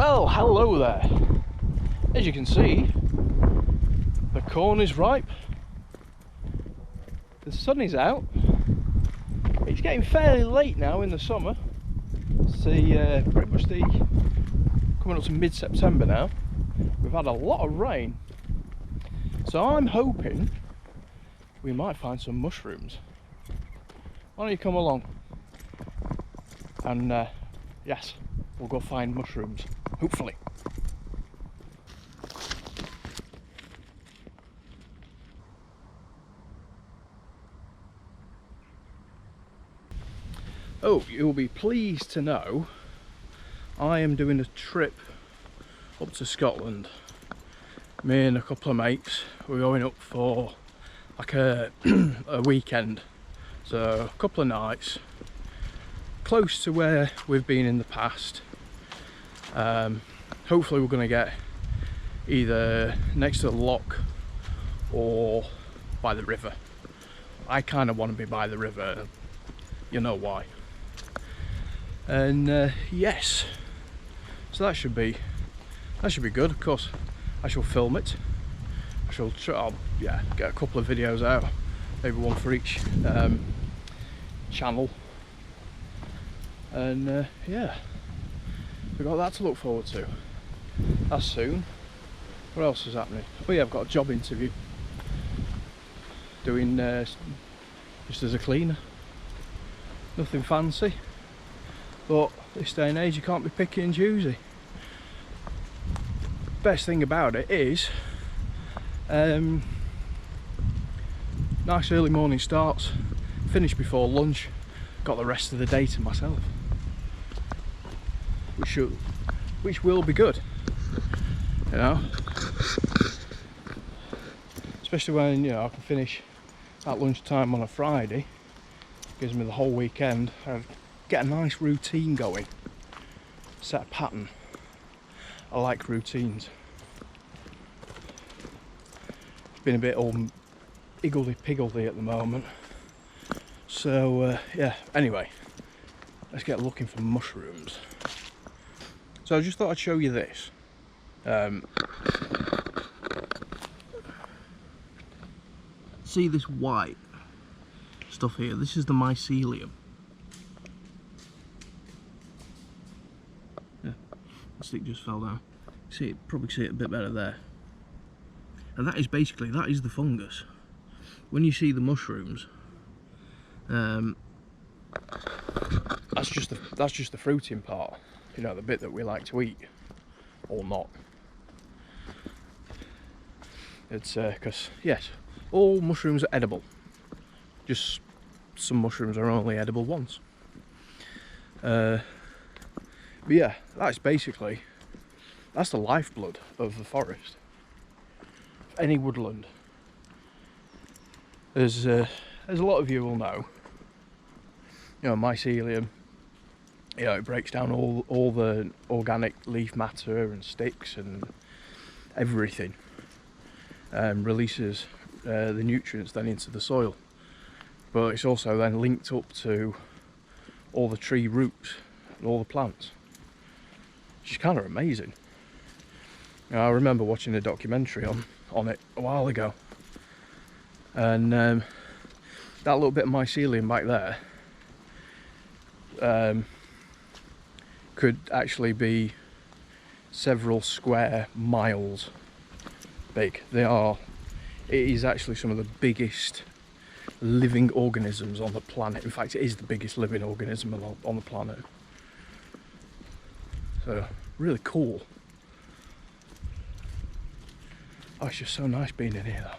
Well, hello there. As you can see, the corn is ripe. The sun is out. It's getting fairly late now in the summer. It's pretty much coming up to mid-September now. We've had a lot of rain, so I'm hoping we might find some mushrooms. Why don't you come along? And yes, we'll go find mushrooms, hopefully. Oh, you'll be pleased to know I am doing a trip up to Scotland. Me and a couple of mates, we're going up for like a weekend. So a couple of nights, close to where we've been in the past. Hopefully we're going to get either next to the loch or by the river. I kind of want to be by the river, you know why. And yes, so that should be good. Of course I shall film it. I shall try, get a couple of videos out, maybe one for each channel. And yeah, we've got that to look forward to. That's soon. What else is happening? Oh yeah, I've got a job interview doing just as a cleaner. Nothing fancy, but this day and age you can't be picky and choosy. Best thing about it is nice early morning starts, finish before lunch, got the rest of the day to myself, which will be good, you know, especially when, you know, I can finish at lunchtime on a Friday. Gives me the whole weekend. I get a nice routine going, set a pattern. I like routines. It's been a bit all higgledy-piggledy at the moment. So yeah, anyway, let's get looking for mushrooms. So I just thought I'd show you this. See this white stuff here? This is the mycelium. Yeah, the stick just fell down. See it, probably see it a bit better there. And that is basically, that is the fungus. When you see the mushrooms, that's just the fruiting part. You know, the bit that we like to eat, or not. It's because yes, all mushrooms are edible. Just some mushrooms are only edible once. But yeah, that's basically, that's the lifeblood of the forest. Any woodland. As a lot of you will know, you know, mycelium, you know, it breaks down all the organic leaf matter and sticks and everything, and releases the nutrients then into the soil. But it's also then linked up to all the tree roots and all the plants, which is kind of amazing. You know, I remember watching a documentary on it a while ago, and that little bit of mycelium back there could actually be several square miles big. It is actually some of the biggest living organisms on the planet. In fact, it is the biggest living organism on the planet. So really cool. Oh, it's just so nice being in here though.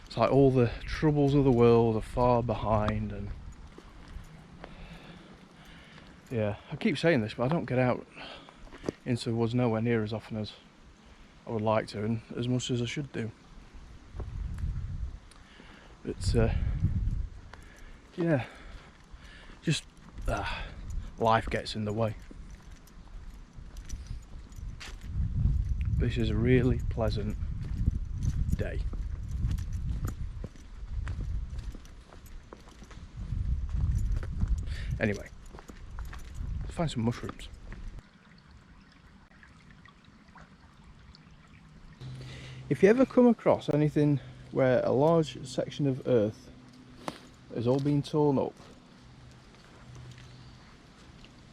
It's like all the troubles of the world are far behind, and yeah, I keep saying this, but I don't get out into the woods nowhere near as often as I would like to, and as much as I should do. But yeah, just life gets in the way. This is a really pleasant day. Anyway, let's find some mushrooms. If you ever come across anything where a large section of earth has all been torn up,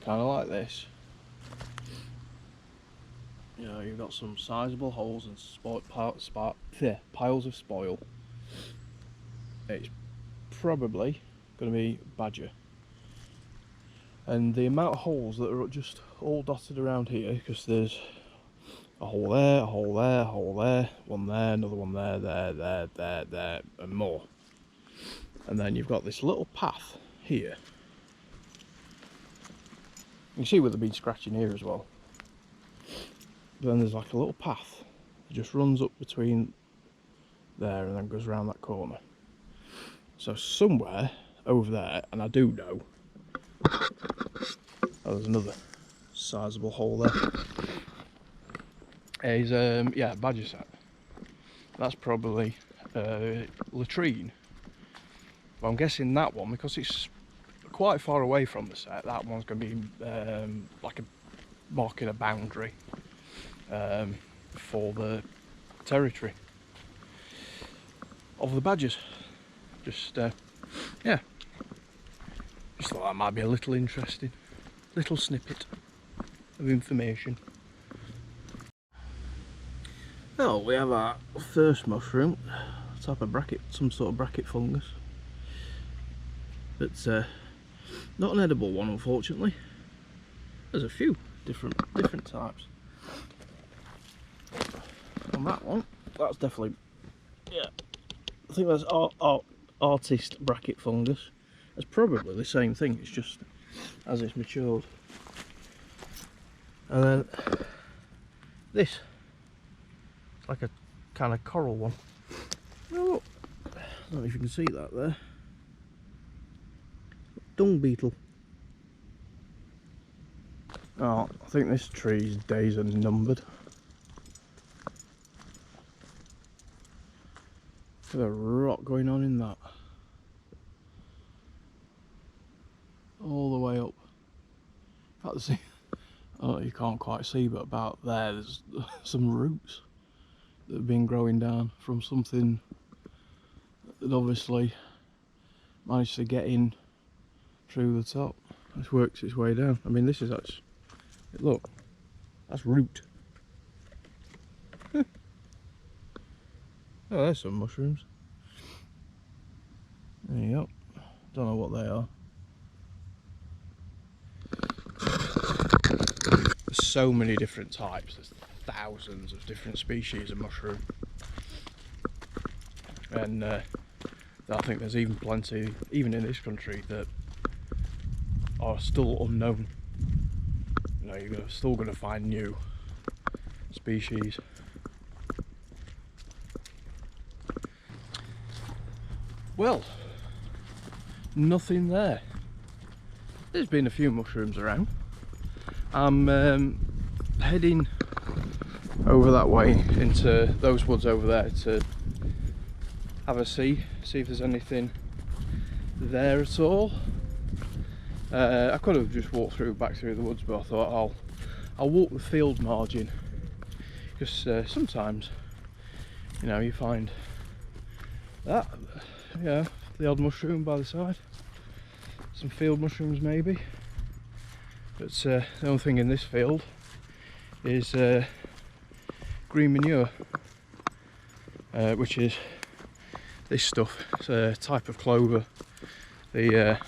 kind of like this, you know, you've got some sizable holes and piles of spoil, it's probably going to be badger. And the amount of holes that are just all dotted around here, because there's a hole there, a hole there, a hole there, one there, another one there, there, and more. And then you've got this little path here. You can see where they've been scratching here as well. But then there's like a little path that just runs up between there and then goes around that corner. So somewhere over there, and I do know, oh, there's another sizable hole there, is yeah, badger set. That's probably latrine. But I'm guessing that one, because it's quite far away from the set, that one's going to be like marking a boundary for the territory of the badgers. Just yeah, just thought that might be a little interesting little snippet of information. Well, we have our first mushroom, type of bracket, some sort of bracket fungus. It's not an edible one, unfortunately. There's a few different types. On that one, that's definitely, yeah, I think that's artist bracket fungus. It's probably the same thing, it's just as it's matured. And then this, it's like a kind of coral one. Oh, I don't know if you can see that there. Dung beetle. Oh, I think this tree's days are numbered. Look at the rot going on in that. All the way up. In fact, see, oh, you can't quite see, but about there's some roots that have been growing down from something that obviously managed to get in through the top. This works its way down. I mean, this is actually, look, that's root. Oh, there's some mushrooms. There you go. Don't know what they are. There's so many different types. There's thousands of different species of mushroom. And I think there's even plenty, even in this country, that are still unknown. You know, you're still going to find new species. Well, nothing there. There's been a few mushrooms around. I'm heading over that way into those woods over there to have a see if there's anything there at all. I could have just walked back through the woods, but I thought I'll walk the field margin, because sometimes, you know, you find that, yeah, the odd mushroom by the side, some field mushrooms maybe. But the only thing in this field is green manure, which is this stuff. It's a type of clover. The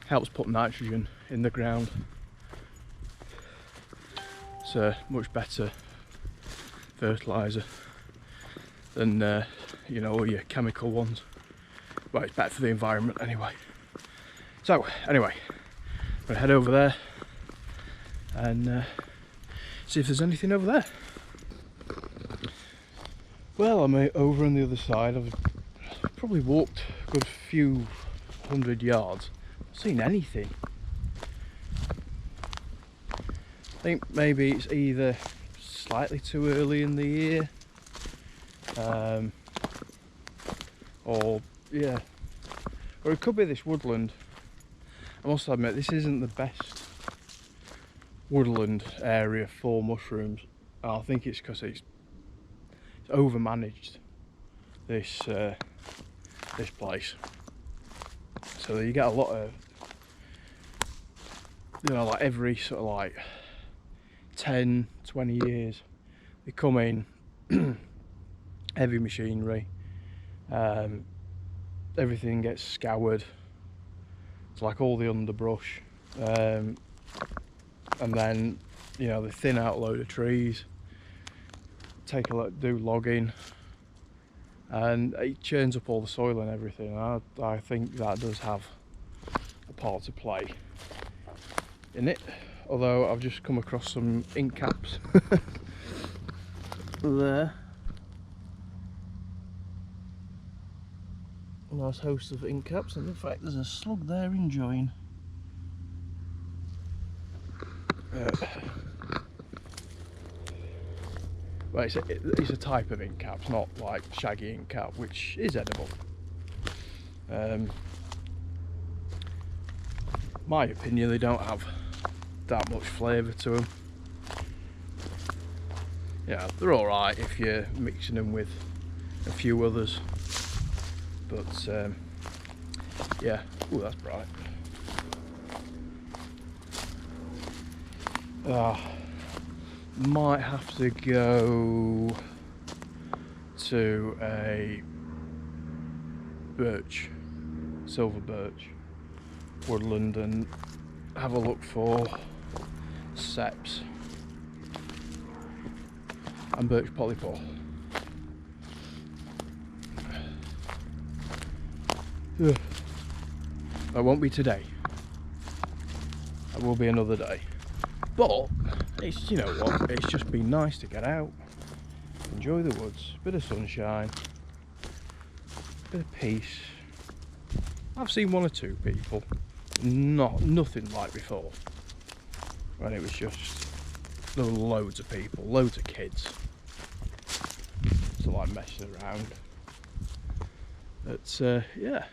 helps put nitrogen in the ground. It's a much better fertiliser than you know, all your chemical ones. Well, it's better for the environment anyway. So anyway, I'm gonna head over there and see if there's anything over there. Well, I'm over on the other side. I've probably walked a good few 100 yards. Not seen anything. I think maybe it's either slightly too early in the year, or yeah, or it could be this woodland I must admit, this isn't the best woodland area for mushrooms. I think it's because it's overmanaged, this place. So you get a lot of, you know, like every sort of like 10, 20 years, they come in, heavy machinery, everything gets scoured. It's like all the underbrush, and then, you know, they thin out a load of trees, take a lot, do logging, and it churns up all the soil and everything. I think that does have a part to play in it. Although I've just come across some ink caps there. A nice host of ink caps, and in fact there's a slug there enjoying. Well, it's a type of ink cap, not like shaggy ink cap, which is edible. My opinion, they don't have that much flavour to them. Yeah, they're alright if you're mixing them with a few others, but yeah. Oh, that's bright. Might have to go to a silver birch woodland and have a look for seps and birch polypore. That won't be today. That will be another day. But it's, you know what, it's just been nice to get out, enjoy the woods, bit of sunshine, bit of peace. I've seen one or two people, nothing like before, when it was just, there were loads of people, loads of kids, so like messing around. But yeah.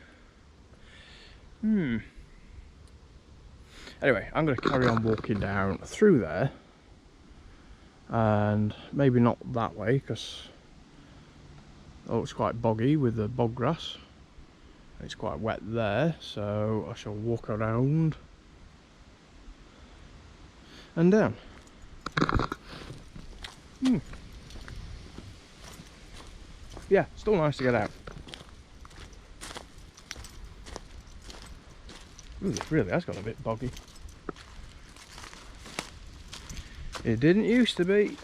Anyway, I'm going to carry on walking down through there, and maybe not that way because it's quite boggy with the bog grass. It's quite wet there, so I shall walk around and down. Yeah, still nice to get out. Ooh, it really has got a bit boggy. It didn't used to be.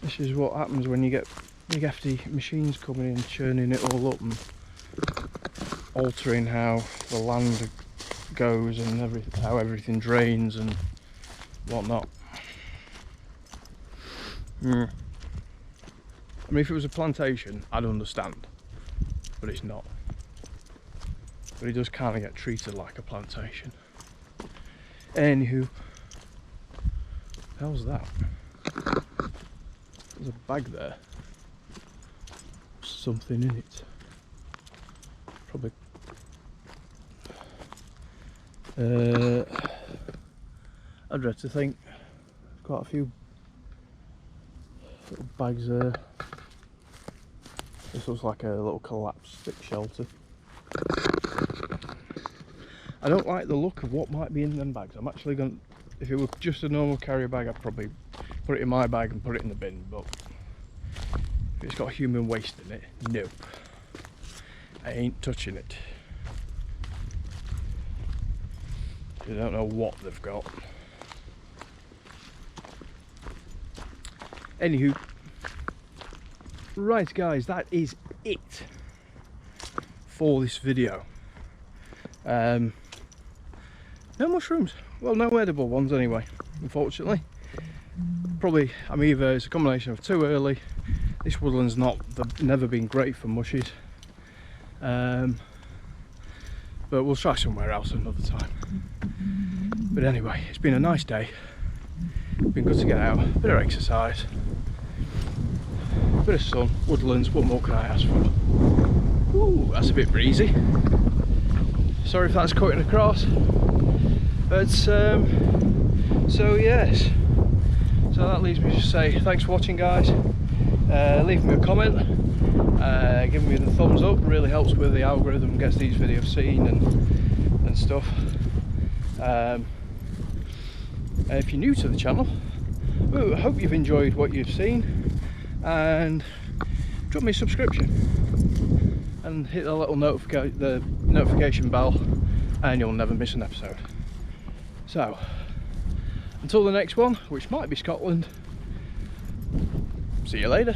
This is what happens when you get big hefty machines coming in, churning it all up and altering how the land goes and how everything drains and whatnot. I mean, if it was a plantation, I'd understand, but it's not. But it does kind of get treated like a plantation. Anywho, how's that? There's a bag there. Something in it. Probably. I'd dread to think. There's quite a few little bags there. This looks like a little collapsed stick shelter. I don't like the look of what might be in them bags. I'm actually going to, if it were just a normal carrier bag, I'd probably put it in my bag and put it in the bin, but if it's got human waste in it, no. I ain't touching it. You don't know what they've got. Anywho, right guys, that is it for this video. No mushrooms. Well, no edible ones anyway, unfortunately. Probably, I'm either, it's a combination of too early. This woodland's never been great for mushies. But we'll try somewhere else another time. But anyway, it's been a nice day. Been good to get out, a bit of exercise, a bit of sun, woodlands, what more can I ask for? Ooh, that's a bit breezy. Sorry if that's cutting across, but so yes, so that leaves me to say thanks for watching, guys. Leave me a comment, give me the thumbs up, really helps with the algorithm, gets these videos seen and stuff. If you're new to the channel, I hope you've enjoyed what you've seen, and drop me a subscription and hit the little notification bell, and you'll never miss an episode. So until the next one, which might be Scotland, see you later.